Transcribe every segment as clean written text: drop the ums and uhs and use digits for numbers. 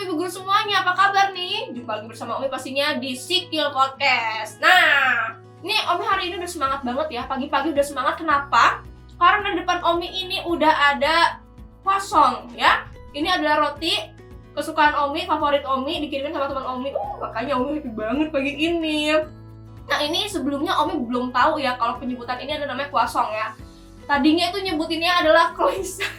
Ibu guru semuanya, apa kabar nih? Jumpa lagi bersama Omi pastinya di Sikil Podcast. Nah, ini Omi hari ini udah semangat banget ya. Pagi-pagi udah semangat, kenapa? Karena di depan Omi ini udah ada croissant ya. Ini adalah roti kesukaan Omi, favorit Omi, dikirimin sama teman Omi. Makanya Omi happy banget pagi ini. Nah, ini sebelumnya Omi belum tahu ya kalau penyebutan ini ada namanya croissant ya. Tadinya itu nyebutinnya adalah croissant.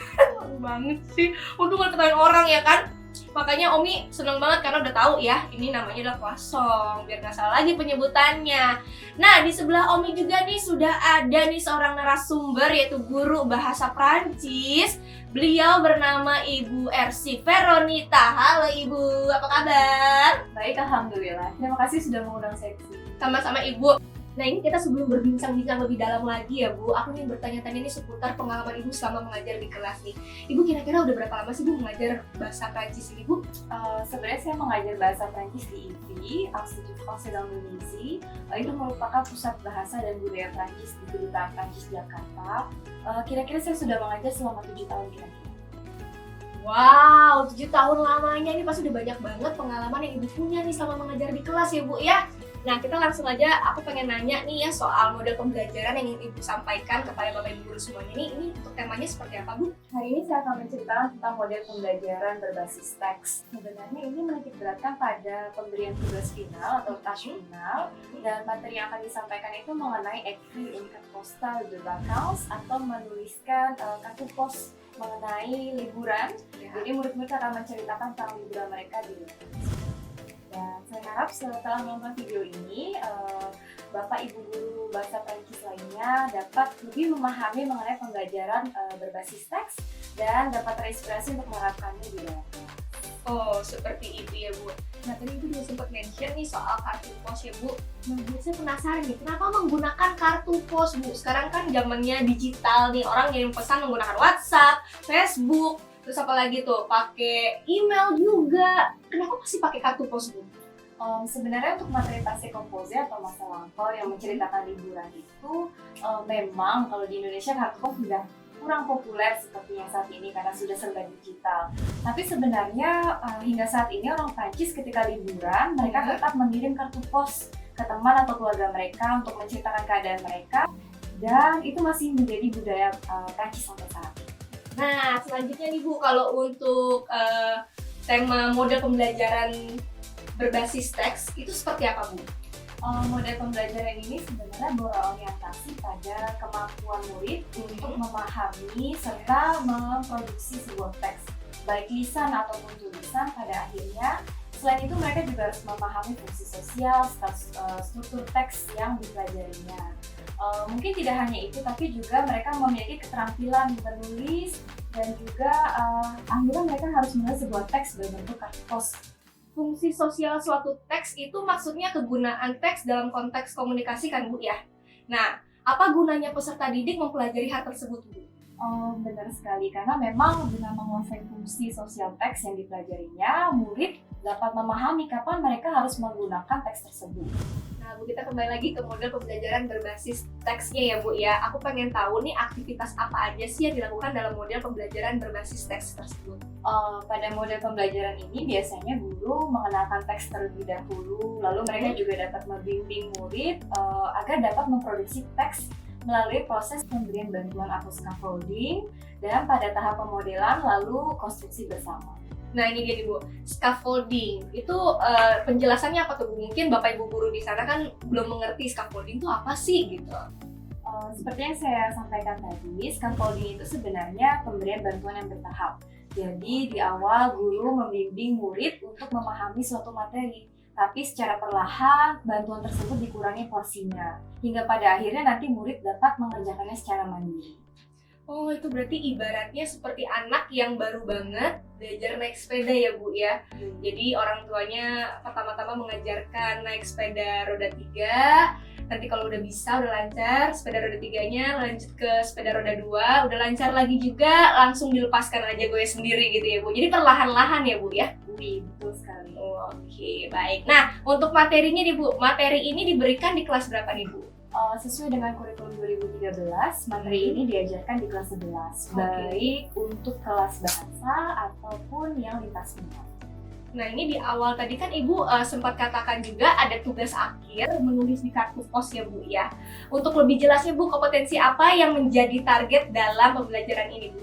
Banget sih. Untung gak ketahuin orang ya kan. Makanya Omi seneng banget karena udah tahu ya ini namanya adalah croissant, biar nggak salah lagi penyebutannya. Nah, di sebelah Omi juga nih sudah ada nih seorang narasumber, yaitu guru bahasa Prancis. Beliau bernama Ibu Ersi Veronita. Halo Ibu, apa kabar? Baik, alhamdulillah. Terima kasih sudah mengundang saya ke sini. Sama-sama Ibu. Nah, ini kita sebelum berbincang-bincang lebih dalam lagi ya Bu, aku nih bertanya-tanya nih seputar pengalaman Ibu selama mengajar di kelas nih. Ibu kira-kira udah berapa lama sih Bu mengajar bahasa Prancis ini Bu? Sebenarnya saya mengajar bahasa Prancis di IFI, Institut Français d'Indonésie. Itu merupakan pusat bahasa dan budaya Prancis di Kedutaan Prancis Jakarta. Kira-kira saya sudah mengajar selama 7 tahun kira-kira. Wow, 7 tahun lamanya, ini pasti udah banyak banget pengalaman yang Ibu punya nih selama mengajar di kelas ya Bu ya. Nah, kita langsung aja, aku pengen nanya nih ya soal model pembelajaran yang ingin Ibu sampaikan kepada Bapak Ibu guru semuanya nih. Ini untuk temanya seperti apa Bu? Hari ini saya akan menceritakan tentang model pembelajaran berbasis teks. Sebenarnya ini menitik beratkan pada pemberian tugas final atau task final, dan materi yang akan disampaikan itu mengenai écrire une carte postale de vacances atau menuliskan kartu pos mengenai liburan. Jadi murid-murid akan menceritakan tentang liburan mereka di luar. Dan saya harap setelah menonton video ini, Bapak Ibu guru bahasa Prancis lainnya dapat lebih memahami mengenai pembelajaran berbasis teks dan dapat terinspirasi untuk menerapkannya di dalam kelas. Oh, seperti itu ya Bu. Nah, tadi Ibu juga sempat mention nih soal kartu pos ya Bu. Nah, saya penasaran nih, kenapa menggunakan kartu pos Bu? Sekarang kan zamannya digital nih, orang ngirim pesan menggunakan WhatsApp, Facebook, terus apa lagi tuh, pakai email juga. Kenapa masih pakai kartu pos Bu? Sebenarnya untuk materi passé composé atau masa lampau yang menceritakan liburan itu memang kalau di Indonesia kartu pos sudah kurang populer seperti yang saat ini karena sudah serba digital. Tapi sebenarnya hingga saat ini orang Prancis ketika liburan mereka tetap mengirim kartu pos ke teman atau keluarga mereka untuk menceritakan keadaan mereka, dan itu masih menjadi budaya Prancis sampai saat ini. Nah, selanjutnya nih Bu, kalau untuk tema model pembelajaran berbasis teks itu seperti apa Bu? Model pembelajaran ini sebenarnya berorientasi pada kemampuan murid untuk memahami serta memproduksi sebuah teks, baik lisan ataupun tulisan pada akhirnya. Selain itu mereka juga harus memahami fungsi sosial, struktur teks yang dipelajarinya. Mungkin tidak hanya itu, tapi juga mereka memiliki keterampilan menulis dan juga akhirnya mereka harus menulis sebuah teks berbentuk kartu pos. Fungsi sosial suatu teks itu maksudnya kegunaan teks dalam konteks komunikasi kan Bu ya? Nah, apa gunanya peserta didik mempelajari hal tersebut Bu? Benar sekali, karena memang guna menguasai fungsi sosial teks yang dipelajarinya, murid dapat memahami kapan mereka harus menggunakan teks tersebut. Nah Bu, kita kembali lagi ke model pembelajaran berbasis teksnya ya Bu ya. Aku pengen tahu nih aktivitas apa aja sih yang dilakukan dalam model pembelajaran berbasis teks tersebut. Pada model pembelajaran ini biasanya guru mengenalkan teks terlebih dahulu, lalu mereka juga dapat membimbing murid agar dapat memproduksi teks melalui proses pemberian bantuan atau scaffolding, dan pada tahap pemodelan lalu konstruksi bersama. Nah ini dia nih Bu, scaffolding itu penjelasannya apa tuh Bu? Mungkin Bapak Ibu guru di sana kan belum mengerti scaffolding itu apa sih gitu. Seperti yang saya sampaikan tadi, scaffolding itu sebenarnya pemberian bantuan yang bertahap. Jadi di awal guru membimbing murid untuk memahami suatu materi, tapi secara perlahan bantuan tersebut dikurangi porsinya, hingga pada akhirnya nanti murid dapat mengerjakannya secara mandiri. Oh, itu berarti ibaratnya seperti anak yang baru banget belajar naik sepeda ya Bu ya. Jadi orang tuanya pertama-tama mengajarkan naik sepeda roda 3. Nanti kalau udah bisa, udah lancar, sepeda roda 3-nya lanjut ke sepeda roda 2, udah lancar lagi juga, langsung dilepaskan aja gue sendiri gitu ya Bu. Jadi perlahan-lahan ya Bu ya? Betul sekali. Oke, baik. Nah, untuk materinya nih Bu, materi ini diberikan di kelas berapa nih Bu? Sesuai dengan kurikulum 2013, materi ini diajarkan di kelas 11, baik untuk kelas bahasa ataupun yang lintas minat. Nah, ini di awal tadi kan Ibu sempat katakan juga ada tugas akhir menulis di kartu pos ya Bu ya. Untuk lebih jelasnya Bu, kompetensi apa yang menjadi target dalam pembelajaran ini Bu?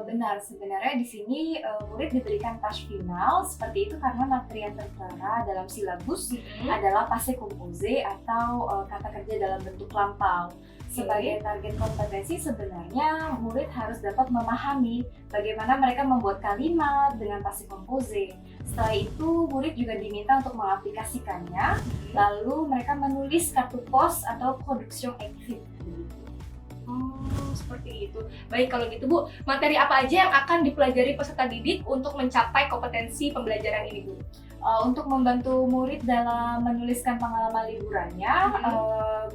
Benar, sebenarnya di sini murid diberikan task final seperti itu karena materi yang tertera dalam silabus adalah passé composé atau kata kerja dalam bentuk lampau. Sebagai target kompetensi sebenarnya murid harus dapat memahami bagaimana mereka membuat kalimat dengan passé composé. Setelah itu murid juga diminta untuk mengaplikasikannya, lalu mereka menulis kartu pos atau production écrite. Oh, seperti itu. Baik, kalau gitu Bu, materi apa aja yang akan dipelajari peserta didik untuk mencapai kompetensi pembelajaran ini Bu? Untuk membantu murid dalam menuliskan pengalaman liburannya,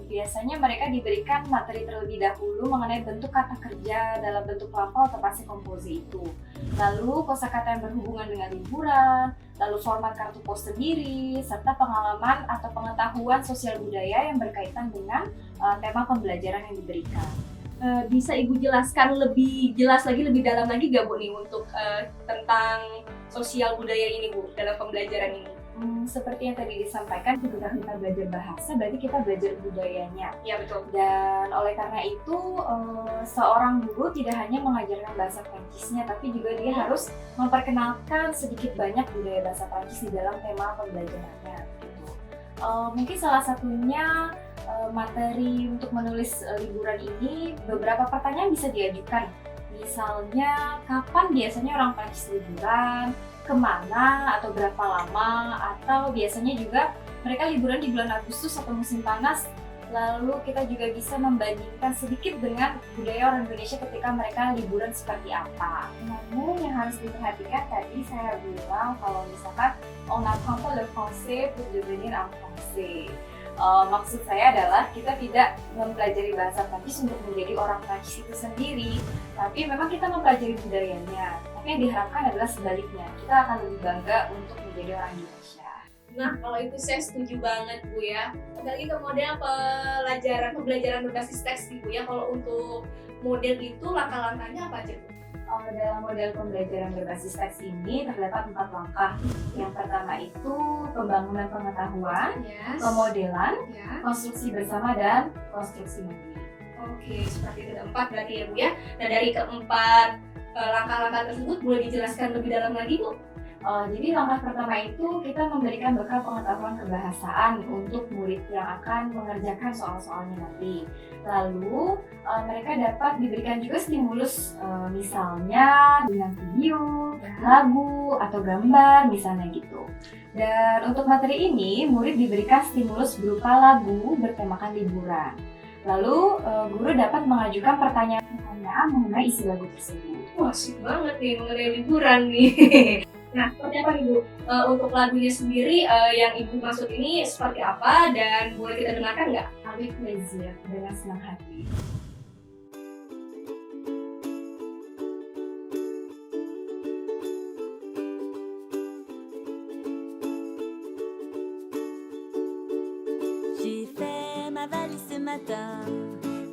biasanya mereka diberikan materi terlebih dahulu mengenai bentuk kata kerja dalam bentuk lampau atau passé composé itu. Lalu kosakata yang berhubungan dengan liburan, lalu format kartu pos sendiri, serta pengalaman atau pengetahuan sosial budaya yang berkaitan dengan tema pembelajaran yang diberikan. Bisa Ibu jelaskan lebih jelas lagi, lebih dalam lagi gak Bu nih untuk tentang sosial budaya ini Bu dalam pembelajaran ini? Seperti yang tadi disampaikan, ketika kita belajar bahasa berarti kita belajar budayanya. Iya betul. Dan oleh karena itu seorang guru tidak hanya mengajarkan bahasa Prancisnya, tapi juga dia harus memperkenalkan sedikit banyak budaya bahasa Prancis di dalam tema pembelajarannya. Gitu. Mungkin salah satunya materi untuk menulis liburan ini, beberapa pertanyaan bisa diajukan. Misalnya, kapan biasanya orang Prancis liburan, kemana, atau berapa lama, atau biasanya juga mereka liburan di bulan Agustus atau musim panas. Lalu kita juga bisa membandingkan sedikit dengan budaya orang Indonesia ketika mereka liburan seperti apa. Namun yang harus diperhatikan tadi saya bilang kalau misalkan on apprend pas le français pour devenir un français. Maksud saya adalah kita tidak mempelajari bahasa Prancis untuk menjadi orang Prancis itu sendiri, tapi memang kita mempelajari budayanya. Tapi yang diharapkan adalah sebaliknya, kita akan lebih bangga untuk menjadi orang Indonesia. Nah, kalau itu saya setuju banget Bu ya. Kembali ke model pembelajaran berbasis teks Bu ya. Kalau untuk model itu langkah-langkahnya apa aja Bu? Dalam model pembelajaran berbasis teks ini terdapat 4 langkah. Yang pertama itu pembangunan pengetahuan, pemodelan, konstruksi bersama, dan konstruksi mandiri. Oke, seperti itu ada 4 berarti ya Bu ya. Nah, dari keempat langkah-langkah tersebut boleh dijelaskan lebih dalam lagi Bu? Jadi langkah pertama itu kita memberikan bekal pengetahuan kebahasaan untuk murid yang akan mengerjakan soal-soalnya nanti. Lalu mereka dapat diberikan juga stimulus misalnya dengan video, lagu, atau gambar misalnya gitu. Dan untuk materi ini murid diberikan stimulus berupa lagu bertemakan liburan. Lalu guru dapat mengajukan pertanyaan mengenai isi lagu tersebut. Wah, asik banget nih mengenai liburan nih. Nah, seperti apa nih Bu? Untuk lagunya sendiri yang Ibu maksud ini seperti apa dan boleh kita dengarkan nggak? Avec plaisir, dengan senang hati. J'ai fait ma valise ce matin,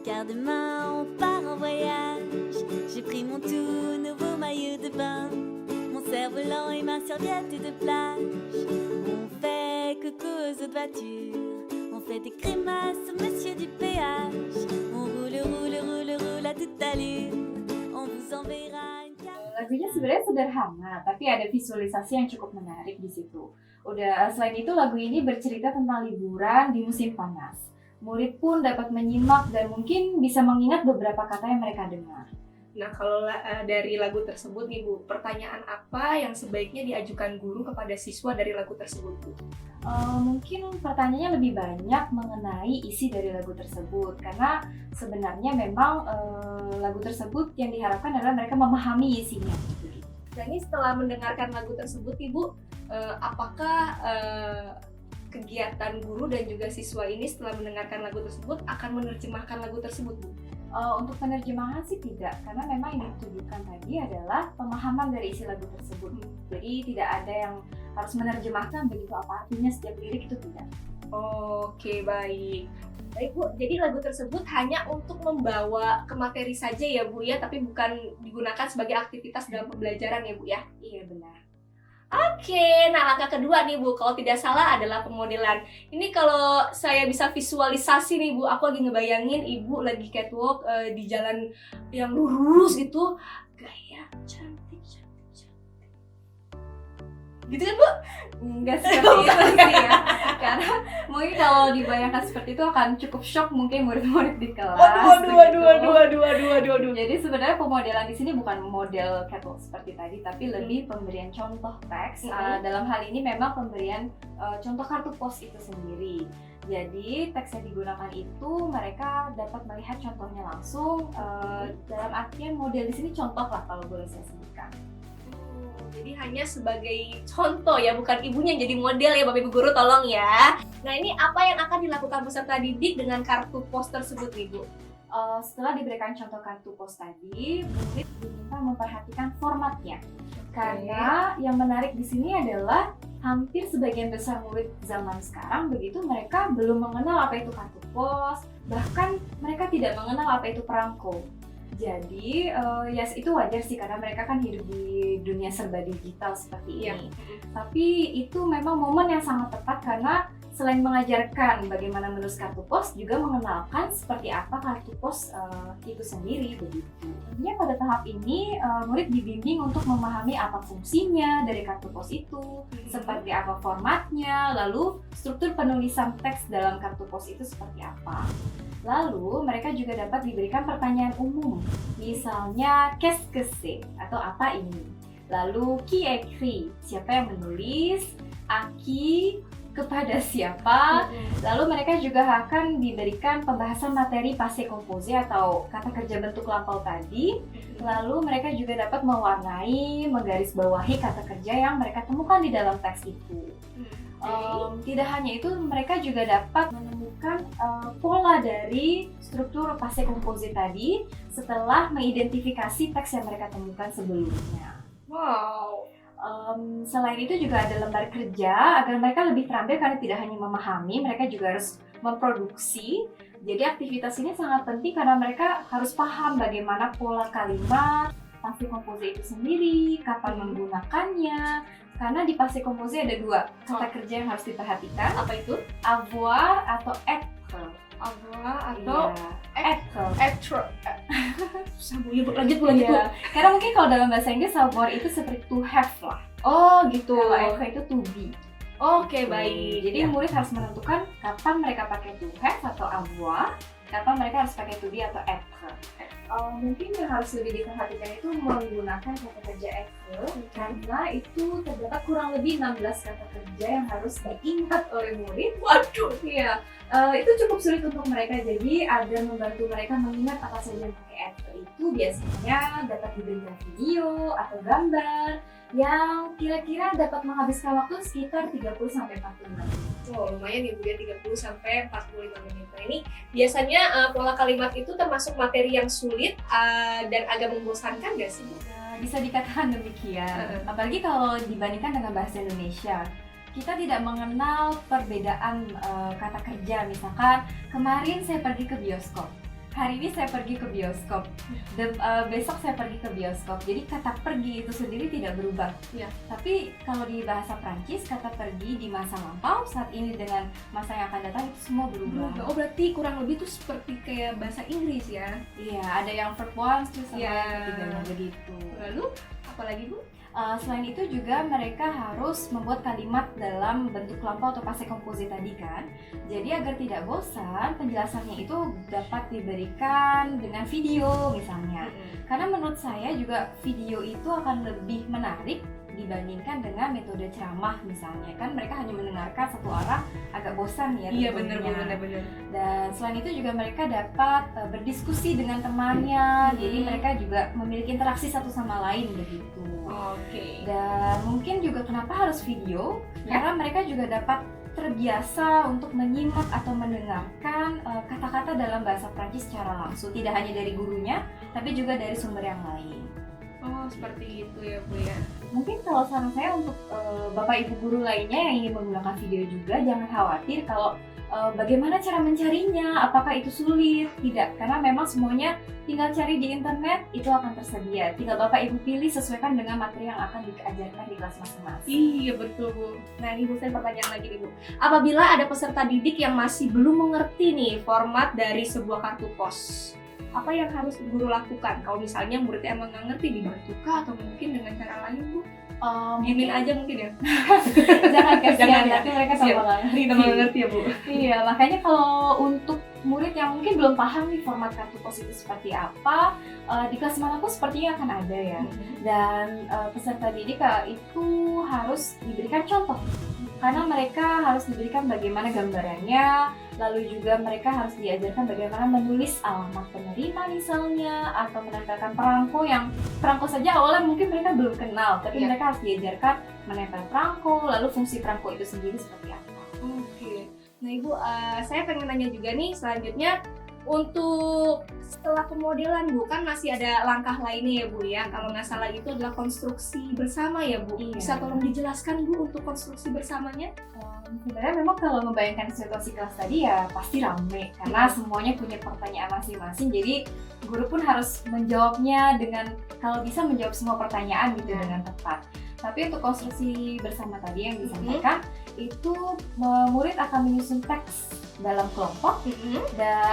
car demain on part en voyage. J'ai pris mon tout nouveau maillot de bain, cerf-volant et ma serviette de plage. On fait coucou aux autres voitures, on fait des grimaces au monsieur du péage. On roule, roule, roule, roule à toute allure, on vous enverra une carte. Lagunya sebenarnya sederhana, tapi ada visualisasi yang cukup menarik di situ. Selain itu lagu ini bercerita tentang liburan di musim panas. Murid pun dapat menyimak dan mungkin bisa mengingat beberapa kata yang mereka dengar. Nah, kalau dari lagu tersebut nih Bu, pertanyaan apa yang sebaiknya diajukan guru kepada siswa dari lagu tersebut Bu? Mungkin pertanyaannya lebih banyak mengenai isi dari lagu tersebut, karena sebenarnya memang lagu tersebut yang diharapkan adalah mereka memahami isinya. Dan ini setelah mendengarkan lagu tersebut Ibu, apakah kegiatan guru dan juga siswa ini setelah mendengarkan lagu tersebut akan menerjemahkan lagu tersebut Bu? Untuk penerjemahan sih tidak, karena memang yang ditujukan tadi adalah pemahaman dari isi lagu tersebut. Jadi tidak ada yang harus menerjemahkan begitu apa artinya setiap lirik, itu tidak. Oke, baik. Baik Bu, jadi lagu tersebut hanya untuk membawa ke materi saja ya Bu ya, tapi bukan digunakan sebagai aktivitas dalam pembelajaran ya Bu ya? Iya benar. Oke, nah langkah kedua nih Bu, kalau tidak salah adalah pemodelan. Ini kalau saya bisa visualisasi nih Bu, aku lagi ngebayangin Ibu lagi catwalk di jalan yang lurus gitu, gaya cantik. Gitu kan Bu? Enggak seperti itu sih ya. Karena mungkin kalau dibayangkan seperti itu akan cukup shock mungkin murid-murid di kelas. Waduh. Jadi sebenarnya pemodelan di sini bukan model catwalk seperti tadi, tapi lebih pemberian contoh teks. Dalam hal ini memang pemberian contoh kartu pos itu sendiri. Jadi teks yang digunakan itu mereka dapat melihat contohnya langsung. Dalam artian model di sini contoh lah kalau boleh saya sebutkan. Jadi hanya sebagai contoh ya, bukan ibunya yang jadi model ya Bapak Ibu Guru, tolong ya. Nah ini apa yang akan dilakukan peserta didik dengan kartu pos tersebut nih Bu? Setelah diberikan contoh kartu pos tadi, murid diminta memperhatikan formatnya. Karena yang menarik di sini adalah hampir sebagian besar murid zaman sekarang begitu mereka belum mengenal apa itu kartu pos, bahkan mereka tidak mengenal apa itu perangko. Jadi ya itu wajar sih karena mereka kan hidup di dunia serba digital seperti ini. Tapi itu memang momen yang sangat tepat karena selain mengajarkan bagaimana menulis kartu pos, juga mengenalkan seperti apa kartu pos itu sendiri begitu. Tentunya pada tahap ini murid dibimbing untuk memahami apa fungsinya dari kartu pos itu, seperti apa formatnya, lalu struktur penulisan teks dalam kartu pos itu seperti apa. Lalu mereka juga dapat diberikan pertanyaan umum, misalnya qu'est-ce que c'est atau apa ini. Lalu qui écrit, siapa yang menulis, à qui, kepada siapa. Lalu mereka juga akan diberikan pembahasan materi passé composé atau kata kerja bentuk lampau tadi. Lalu mereka juga dapat mewarnai, menggarisbawahi kata kerja yang mereka temukan di dalam teks itu. Tidak hanya itu, mereka juga dapat menemukan pola dari struktur passé composé tadi setelah mengidentifikasi teks yang mereka temukan sebelumnya. Wow. Selain itu juga ada lembar kerja agar mereka lebih terampil karena tidak hanya memahami, mereka juga harus memproduksi. Jadi aktivitas ini sangat penting karena mereka harus paham bagaimana pola kalimat, passé composé itu sendiri, kapan menggunakannya. Karena di passé composé ada dua kata kerja yang harus diperhatikan. Apa itu? Avoir atau être. Avoir atau être. Lanjut Bu. Iya. Karena mungkin kalau dalam bahasa Inggris avoir itu seperti to have lah. Oh gitu. Kalau être itu to be. Oke, baik. Jadi murid harus menentukan kapan mereka pakai to have atau avoir, kapan mereka harus pakai to be atau être. Mungkin yang harus lebih diperhatikan itu menggunakan kata kerja être karena itu terdapat kurang lebih 16 kata kerja yang harus diingat oleh murid. Waduh. Iya, itu cukup sulit untuk mereka. Jadi ada membantu mereka mengingat apa saja yang pakai être itu. Biasanya dapat diberikan video atau gambar yang kira-kira dapat menghabiskan waktu sekitar 30-45 menit. Oh, lumayan ya Bu ya, 30-45 menit. Nah ini biasanya pola kalimat itu termasuk materi yang sulit dan agak membosankan nggak sih Bu? Bisa dikatakan demikian. Apalagi kalau dibandingkan dengan bahasa Indonesia. Kita tidak mengenal perbedaan kata kerja. Misalkan kemarin saya pergi ke bioskop, hari ini saya pergi ke bioskop, besok saya pergi ke bioskop. Jadi kata pergi itu sendiri tidak berubah. Ya. Tapi kalau di bahasa Prancis, kata pergi di masa lampau, saat ini dengan masa yang akan datang itu semua berubah. Oh berarti kurang lebih tuh seperti kayak bahasa Inggris ya? Iya, ada yang verb one terus sama Ya. yang ketiganya begitu. Lalu apalagi Bu? Selain itu juga mereka harus membuat kalimat dalam bentuk lampau atau passé composé tadi kan. Jadi agar tidak bosan, penjelasannya itu dapat diberikan dengan video misalnya. Karena menurut saya juga video itu akan lebih menarik dibandingkan dengan metode ceramah misalnya. Kan mereka hanya mendengarkan satu arah, agak bosan ya Iya tentunya. benar. Dan selain itu juga mereka dapat berdiskusi dengan temannya. Jadi mereka juga memiliki interaksi satu sama lain begitu. Oke. Dan mungkin juga kenapa harus video? Karena mereka juga dapat terbiasa untuk menyimak atau mendengarkan kata-kata dalam bahasa Prancis secara langsung, tidak hanya dari gurunya, tapi juga dari sumber yang lain. Oh seperti itu ya Bu ya. Mungkin kalau saran saya untuk Bapak Ibu guru lainnya yang ingin menggunakan video juga, jangan khawatir kalau bagaimana cara mencarinya, apakah itu sulit? Tidak, karena memang semuanya tinggal cari di internet, itu akan tersedia. Tinggal Bapak Ibu pilih sesuaikan dengan materi yang akan diajarkan di kelas masing-masing. Iya betul Bu. Nah ini Bu, saya pertanyaan lagi nih Bu. Apabila ada peserta didik yang masih belum mengerti nih format dari sebuah kartu pos, apa yang harus guru lakukan? Kalau misalnya muridnya emang nggak ngerti, dibantu kah atau mungkin dengan cara lain Bu? Diemin aja mungkin ya? Jangan kasihan, Jangan ya? nanti mereka Siap. tambah nggak ngerti. Tambah nggak ngerti ya Bu? Iya, makanya kalau untuk murid yang mungkin belum paham nih format kartu pos itu seperti apa, di kelas manapun sepertinya akan ada ya. Dan peserta didik itu harus diberikan contoh, karena mereka harus diberikan bagaimana gambarannya, lalu juga mereka harus diajarkan bagaimana menulis alamat penerima misalnya, atau menempelkan perangko saja awalnya mungkin mereka belum kenal, tapi Iya. mereka harus diajarkan menempel perangko, lalu fungsi perangko itu sendiri seperti apa. Oke. Nah Ibu, saya pengen nanya juga nih selanjutnya, untuk setelah pemodelan Bu, kan masih ada langkah lainnya ya Bu ya. Kalau nggak salah itu adalah konstruksi bersama ya Bu. Iya. Bisa tolong dijelaskan Bu untuk konstruksi bersamanya? Sebenarnya memang kalau membayangkan situasi kelas tadi ya pasti rame, karena semuanya punya pertanyaan masing-masing. Jadi guru pun harus menjawabnya dengan, kalau bisa menjawab semua pertanyaan gitu dengan tepat. Tapi untuk konstruksi bersama tadi yang disampaikan, itu murid akan menyusun teks dalam kelompok,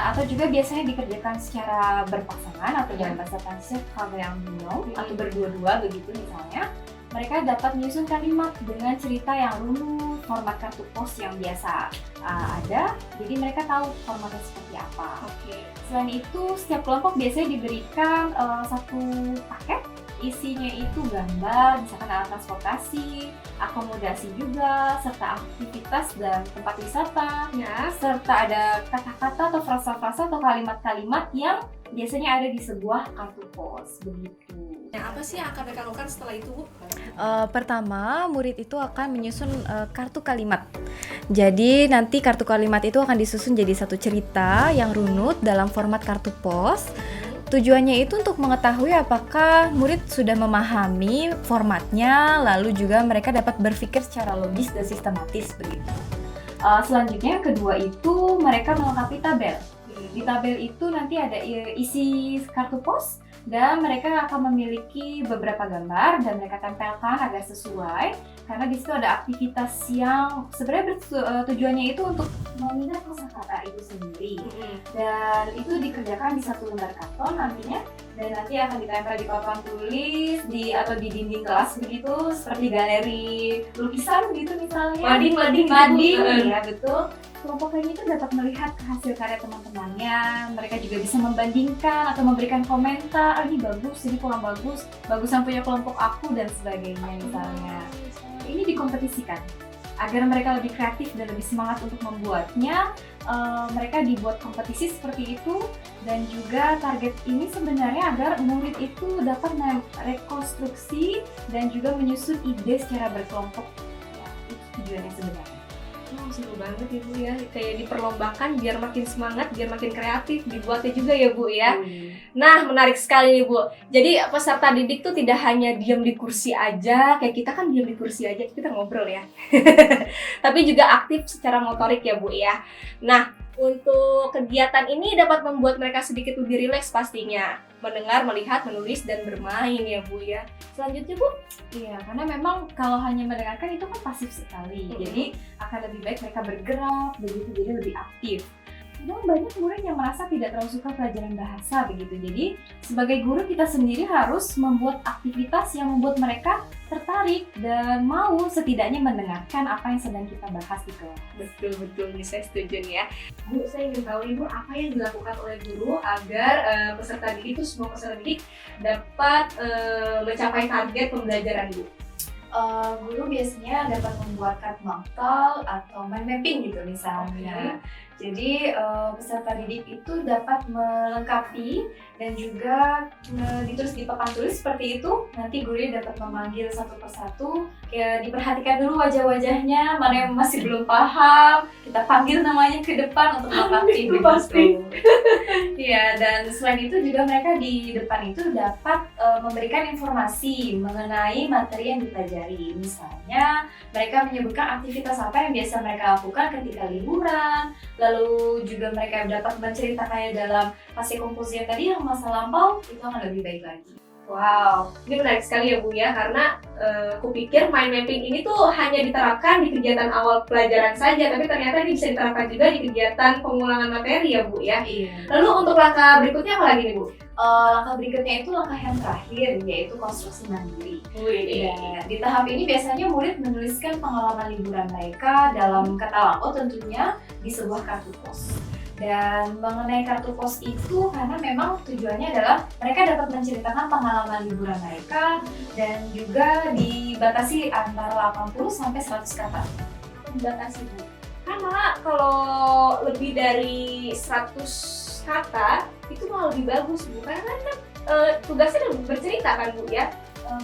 atau juga biasanya dikerjakan secara berpasangan atau dalam bahasa Prancis kalau yang bingung, atau berdua-dua begitu misalnya. Mereka dapat menyusun kalimat dengan cerita yang runut, format kartu pos yang biasa ada, jadi mereka tahu formatnya seperti apa. Oke. Selain itu, setiap kelompok biasanya diberikan satu paket, isinya itu gambar, misalkan alat transportasi, akomodasi juga, serta aktivitas dan tempat wisata, Ya. serta ada kata-kata atau frasa-frasa atau kalimat-kalimat yang biasanya ada di sebuah kartu pos, begitu. Nah, apa sih yang akan mereka lakukan setelah itu Bu? Pertama, murid itu akan menyusun kartu kalimat. Jadi nanti kartu kalimat itu akan disusun jadi satu cerita yang runut dalam format kartu pos. Tujuannya itu untuk mengetahui apakah murid sudah memahami formatnya, lalu juga mereka dapat berpikir secara logis dan sistematis begitu. Selanjutnya yang kedua itu mereka melengkapi tabel. Di tabel itu nanti ada isi kartu pos, dan mereka akan memiliki beberapa gambar dan mereka tempelkan agar sesuai, karena di situ ada aktivitas yang sebenarnya tujuannya itu untuk mengingat kosakata itu sendiri, dan itu dikerjakan di satu lembar karton nantinya, dan nanti akan ditempel di papan tulis atau di dinding kelas begitu, seperti galeri lukisan gitu misalnya. Mading. Ya betul. Kelompok lain itu dapat melihat hasil karya teman-temannya, mereka juga bisa membandingkan atau memberikan komentar, ini bagus, ini kurang bagus, bagusan punya kelompok aku, dan sebagainya misalnya. Ini dikompetisikan, agar mereka lebih kreatif dan lebih semangat untuk membuatnya. Mereka dibuat kompetisi seperti itu, dan juga target ini sebenarnya agar murid itu dapat merekonstruksi dan juga menyusun ide secara berkelompok. Ya, itu tujuannya sebenarnya. Seru banget ya Bu ya, kayak diperlombakan biar makin semangat, biar makin kreatif, dibuatnya juga ya Bu ya. Nah, menarik sekali nih Bu. Jadi peserta didik tuh tidak hanya diam di kursi aja, kayak kita kan diam di kursi aja, kita ngobrol ya. Tapi juga aktif secara motorik ya Bu ya. Nah, untuk kegiatan ini dapat membuat mereka sedikit lebih rileks pastinya. Mendengar, melihat, menulis, dan bermain ya Bu ya. Selanjutnya Bu? Iya, karena memang kalau hanya mendengarkan itu kan pasif sekali. Jadi akan lebih baik mereka bergerak begitu, jadi lebih aktif. Kadang banyak murid yang merasa tidak terlalu suka pelajaran bahasa begitu. Jadi sebagai guru kita sendiri harus membuat aktivitas yang membuat mereka tertarik dan mau setidaknya mendengarkan apa yang sedang kita bahas di kelas. Betul nih, saya setuju nih ya. Bu, saya ingin tahu nih Bu, apa yang dilakukan oleh guru agar peserta didik itu, semua peserta didik dapat mencapai target pembelajaran Bu? Guru biasanya dapat membuat card mangkal atau mind mapping gitu misalnya. Jadi peserta didik itu dapat melengkapi dan juga ditulis di papan tulis seperti itu. Nanti guru dapat memanggil satu persatu, ya diperhatikan dulu wajah-wajahnya, mana yang masih belum paham, kita panggil namanya ke depan untuk melengkapi. Itu pasti. Iya, dan selain itu juga mereka di depan itu dapat memberikan informasi mengenai materi yang dipelajari. Misalnya mereka menyebutkan aktivitas apa yang biasa mereka lakukan ketika liburan, lalu lalu juga mereka dapat menceritakannya dalam fase komposisi tadi yang masa lampau, itu akan lebih baik lagi. Wow, ini menarik sekali ya Bu ya, karena kupikir mind mapping ini tuh hanya diterapkan di kegiatan awal pelajaran saja, tapi ternyata ini bisa diterapkan juga di kegiatan pengulangan materi ya Bu ya. Iya. Lalu untuk langkah berikutnya apa lagi nih Bu? Langkah berikutnya itu langkah yang terakhir, yaitu konstruksi mandiri. Dan di tahap ini biasanya murid menuliskan pengalaman liburan mereka dalam kata lampu tentunya di sebuah kartu pos. Dan mengenai kartu pos itu karena memang tujuannya adalah mereka dapat menceritakan pengalaman liburan mereka dan juga dibatasi antara 80 sampai 100 kata. Dibatasi Bu. Karena kalau lebih dari 100 kata itu malah lebih bagus Bu, karena kan tugasnya udah bercerita kan Bu ya.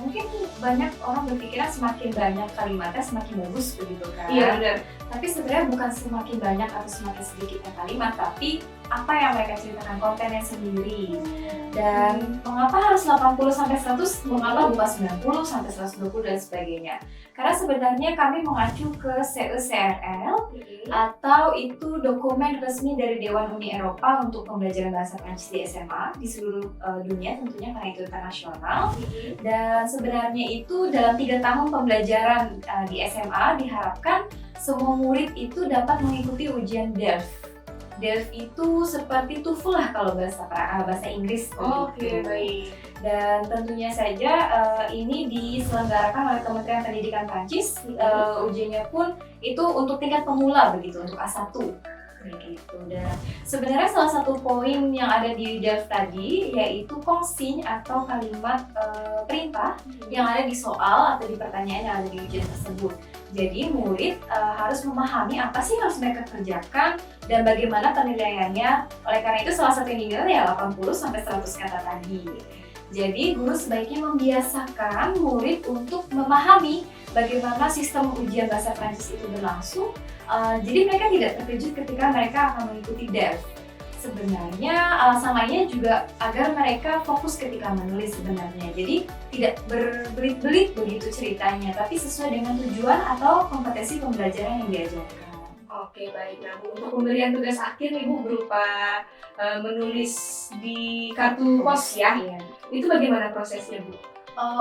Mungkin banyak orang berpikiran semakin banyak kalimatnya semakin bagus begitu kan. Iya benar. Tapi sebenarnya bukan semakin banyak atau semakin sedikitnya kalimat, tapi apa yang mereka ceritakan, kontennya sendiri. Dan mengapa harus 80 sampai 100, mengapa bukan 90 sampai 120 dan sebagainya. Karena sebenarnya kami mengacu ke CECRL atau itu dokumen resmi dari Dewan Uni Eropa untuk pembelajaran bahasa Prancis di SMA di seluruh dunia tentunya karena itu internasional. Dan sebenarnya itu dalam 3 tahun pembelajaran di SMA diharapkan semua murid itu dapat mengikuti ujian DELF. DELF itu seperti TOEFL lah kalau bahasa Inggris. Oke, baik. Dan tentunya saja ini diselenggarakan oleh Kementerian Pendidikan Prancis. Ujiannya pun itu untuk tingkat pemula begitu, untuk A1. Begitu. Dan sebenarnya salah satu poin yang ada di DELF tadi yaitu consigne atau kalimat perintah yang ada di soal atau di pertanyaan yang ada di ujian tersebut. Jadi murid harus memahami apa sih harus mereka kerjakan dan bagaimana penilaiannya. Oleh karena itu salah satu yang dinilai ya 80 sampai 100 kata tadi. Jadi guru sebaiknya membiasakan murid untuk memahami bagaimana sistem ujian bahasa Prancis itu berlangsung. Jadi mereka tidak terkejut ketika mereka akan mengikuti DELF. Sebenarnya alasan lainnya juga agar mereka fokus ketika menulis sebenarnya. Jadi tidak berbelit-belit begitu ceritanya, tapi sesuai dengan tujuan atau kompetensi pembelajaran yang diajarkan. Oke, baik. Nah, Bu, untuk pemberian tugas akhir nih Bu berupa menulis di kartu pos ya. Iya. Itu bagaimana prosesnya Bu?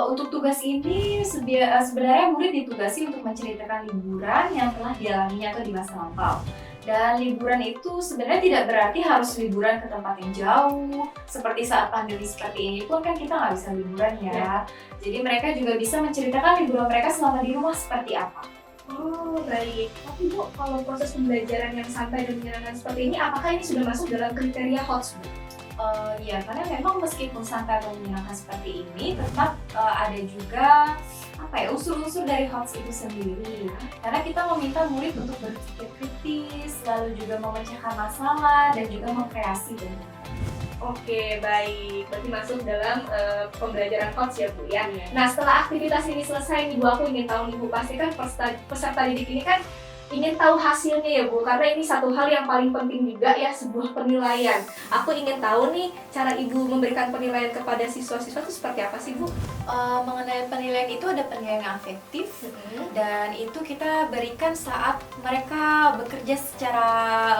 Untuk tugas ini sebenarnya murid ditugasi untuk menceritakan liburan yang telah dialaminya atau di masa lampau. Dan liburan itu sebenarnya tidak berarti harus liburan ke tempat yang jauh. Seperti saat pandemi seperti ini pun kan kita nggak bisa liburan ya. Jadi mereka juga bisa menceritakan liburan mereka selama di rumah seperti apa. Oh, baik. Tapi Bu, kalau proses pembelajaran yang santai dan menyenangkan seperti ini, apakah ini sudah masuk dalam kriteria HOTS Bu? Ya, karena memang meskipun santai dan menyenangkan seperti ini, tetap ada juga unsur-unsur dari HOTS itu sendiri. Karena kita meminta murid untuk berpikir kritis, lalu juga memecahkan masalah dan juga mengkreasi dan Oke, baik. Berarti masuk dalam pembelajaran HOTS ya Bu ya. Nah, setelah aktivitas ini selesai nih Bu, aku ingin tahu nih Bu, pasti kan peserta didik ini kan ingin tahu hasilnya ya Bu, karena ini satu hal yang paling penting juga ya, sebuah penilaian. Aku ingin tahu nih, cara Ibu memberikan penilaian kepada siswa-siswa itu seperti apa sih Bu? Mengenai penilaian itu ada penilaian yang afektif dan itu kita berikan saat mereka bekerja secara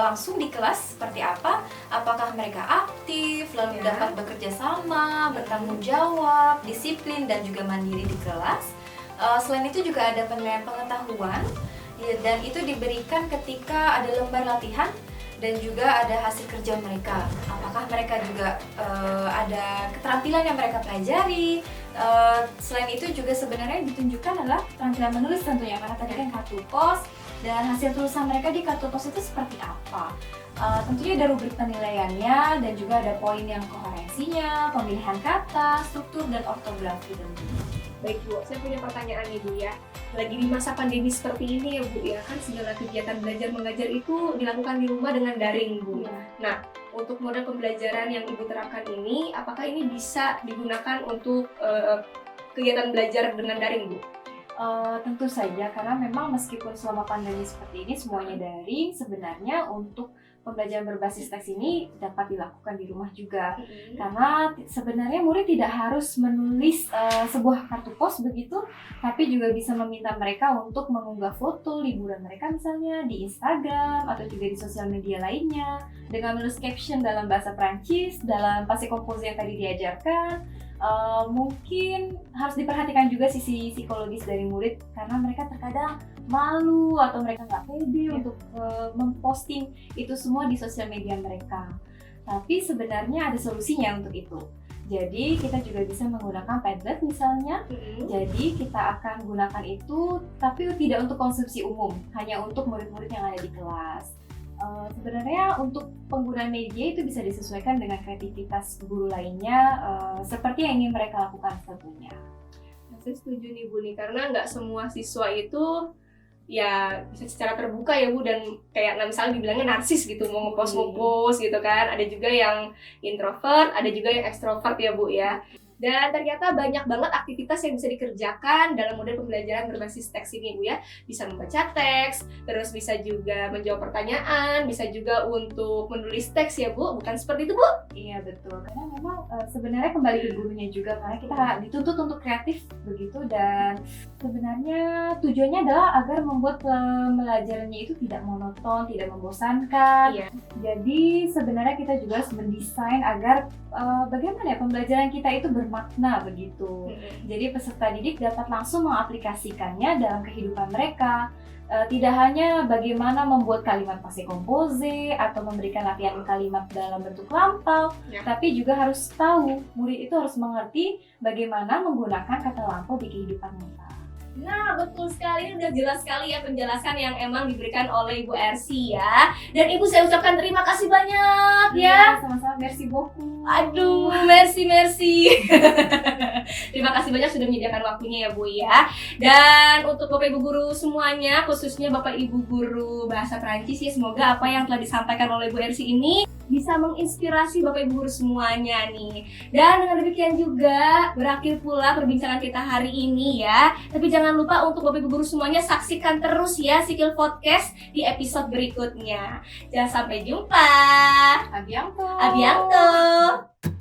langsung di kelas seperti apa, apakah mereka aktif, lalu dapat bekerja sama, bertanggung jawab, disiplin dan juga mandiri di kelas. Selain itu juga ada penilaian pengetahuan dan itu diberikan ketika ada lembar latihan dan juga ada hasil kerja mereka. Apakah mereka juga ada keterampilan yang mereka pelajari. Selain itu juga sebenarnya ditunjukkan adalah keterampilan menulis tentunya, karena tadi kan kartu pos dan hasil tulisan mereka di kartu pos itu seperti apa. Tentunya ada rubrik penilaiannya dan juga ada poin yang koherensinya, pemilihan kata, struktur dan ortografi tentunya. Baik Bu, saya punya pertanyaan nih Bu ya. Lagi di masa pandemi seperti ini ya Bu ya, kan segala kegiatan belajar mengajar itu dilakukan di rumah dengan daring Bu. Nah, untuk model pembelajaran yang Ibu terapkan ini, apakah ini bisa digunakan untuk kegiatan belajar dengan daring Bu? Tentu saja, karena memang meskipun selama pandemi seperti ini semuanya daring, sebenarnya untuk pembelajaran berbasis teks ini dapat dilakukan di rumah juga. Karena sebenarnya murid tidak harus menulis sebuah kartu pos begitu, tapi juga bisa meminta mereka untuk mengunggah foto liburan mereka misalnya di Instagram atau juga di sosial media lainnya dengan menulis caption dalam bahasa Prancis, dalam passé composé yang tadi diajarkan. Mungkin harus diperhatikan juga sisi psikologis dari murid karena mereka terkadang malu atau mereka nggak pede untuk memposting itu semua di sosial media mereka. Tapi sebenarnya ada solusinya untuk itu. Jadi kita juga bisa menggunakan Padlet misalnya. Jadi kita akan gunakan itu tapi tidak untuk konsumsi umum, hanya untuk murid-murid yang ada di kelas. Sebenarnya untuk penggunaan media itu bisa disesuaikan dengan kreativitas guru lainnya, seperti yang ingin mereka lakukan tentunya. Saya setuju nih Bu nih, karena nggak semua siswa itu ya bisa secara terbuka ya Bu, dan kayak misalnya dibilangnya narsis gitu, mau ngepost gitu kan. Ada juga yang introvert, ada juga yang ekstrovert ya Bu ya. Dan ternyata banyak banget aktivitas yang bisa dikerjakan dalam model pembelajaran berbasis teks ini Bu ya. Bisa membaca teks, terus bisa juga menjawab pertanyaan, bisa juga untuk menulis teks ya Bu, bukan seperti itu Bu? Iya betul, karena memang sebenarnya kembali ke gurunya juga, karena kita dituntut untuk kreatif begitu, dan sebenarnya tujuannya adalah agar membuat pembelajarannya itu tidak monoton, tidak membosankan. Iya. Jadi sebenarnya kita juga harus mendesain agar bagaimana ya pembelajaran kita itu bermakna begitu. Jadi peserta didik dapat langsung mengaplikasikannya dalam kehidupan mereka. Tidak hanya bagaimana membuat kalimat passé composé atau memberikan latihan kalimat dalam bentuk lampau, tapi juga harus tahu, murid itu harus mengerti bagaimana menggunakan kata lampau di kehidupan mereka. Nah, betul sekali, ini udah jelas sekali ya penjelasan yang emang diberikan oleh Ibu Ersi ya. Dan Ibu saya ucapkan terima kasih banyak ya. Sama-sama, merci beaucoup. Aduh, merci. Terima kasih banyak sudah menyediakan waktunya ya Bu ya. Dan untuk Bapak Ibu guru semuanya, khususnya Bapak Ibu guru bahasa Prancis ya, semoga apa yang telah disampaikan oleh Bu Ersi ini bisa menginspirasi Bapak Ibu guru semuanya nih. Dan dengan demikian juga berakhir pula perbincangan kita hari ini ya. Tapi jangan lupa untuk Bapak Ibu guru semuanya saksikan terus ya Sikil Podcast di episode berikutnya. Jangan sampai jumpa. A bientôt. A bientôt.